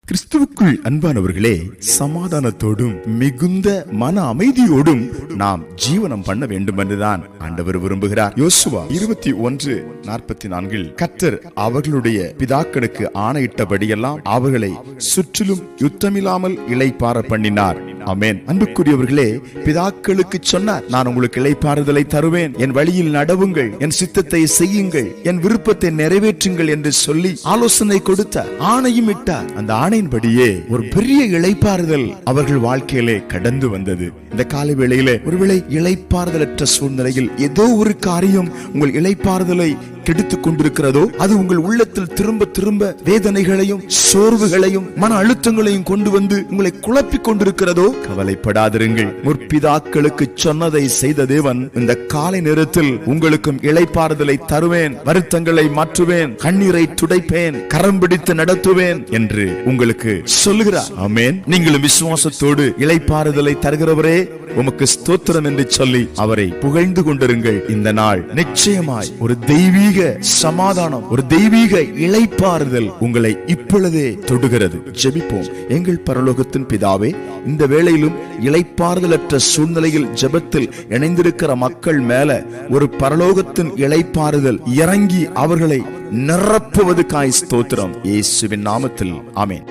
கிறிஸ்துவுக்குள் அன்பானவர்களே, சமாதானத்தோடும் மிகுந்த மன அமைதியோடும் நாம் ஜீவனம் பண்ண வேண்டும் என்றுதான் ஆண்டவர் விரும்புகிறார். யோசுவா 21:44 கர்த்தர் அவர்களுடைய பிதாக்களுக்கு ஆணையிட்டபடியெல்லாம் அவர்களை சுற்றிலும் யுத்தமில்லாமல் இளைப்பாற பண்ணினார். ஆமென். அன்புக்குரியவர்களே, பிதாக்களுக்கு சொன்னார், நான் உங்களுக்கு இளைப்பாறுதலை தருவேன், என் வழியில் நடவுங்கள், என் சித்தத்தை செய்யுங்கள், என் விருப்பத்தை நிறைவேற்றுங்கள் என்று சொல்லி ஆலோசனை கொடுத்தார், ஆணையும் இட்டார். அந்த ஆணையின்படியே ஒரு பெரிய இளைப்பாறுதல் அவர்கள் வாழ்க்கையிலே கடந்து வந்தது. இந்த காலை வேளையிலே ஒருவேளை இளைப்பாறுதலற்ற சூழ்நிலையில் ஏதோ ஒரு காரியம் உங்கள் இளைப்பாறுதலை கெடுத்துக் கொண்டிருக்கிறதோ, அது உங்கள் உள்ளத்தில் திரும்ப திரும்ப வேதனைகளையும் சோர்வுகளையும் மன அழுத்தங்களையும் கொண்டு வந்து உங்களை குழப்பிக் கொண்டிருக்கிறதோ, கவலைப்படாதிருங்கள். முற்பிதாக்களுக்கு சொன்னதை செய்த தேவன் இந்த காலை நேரத்தில் உங்களுக்கும் இளைப்பாறுதலை தருவேன், வருத்தங்களை மாற்றுவேன், கண்ணீரை துடைப்பேன், கரம் பிடித்து நடத்துவேன் என்று உங்களுக்கு சொல்லுகிறார். ஆமென். நீங்களும் விசுவாசத்தோடு இளைப்பாறுதலை தருகிறவரே உமக்கு ஸ்தோத்திரம் என்று சொல்லி அவரை புகழ்ந்து கொண்டிருங்கள். இந்த நாள் நிச்சயமாய் ஒரு தெய்வீக சமாதானம், ஒரு தெய்வீக இளைப்பாறுதல் உங்களை இப்பொழுதே தொடுகிறது. ஜெபிப்போம். எங்கள் பரலோகத்தின் பிதாவே, இந்த வேளையிலும் இளைப்பாறுதலற்ற சூழ்நிலையில் ஜெபத்தில் இணைந்திருக்கிற மக்கள் மேல ஒரு பரலோகத்தின் இளைப்பாறுதல் இறங்கி அவர்களை நிரப்புவதற்காய் ஸ்தோத்திரம். இயேசுவின் நாமத்தில் ஆமென்.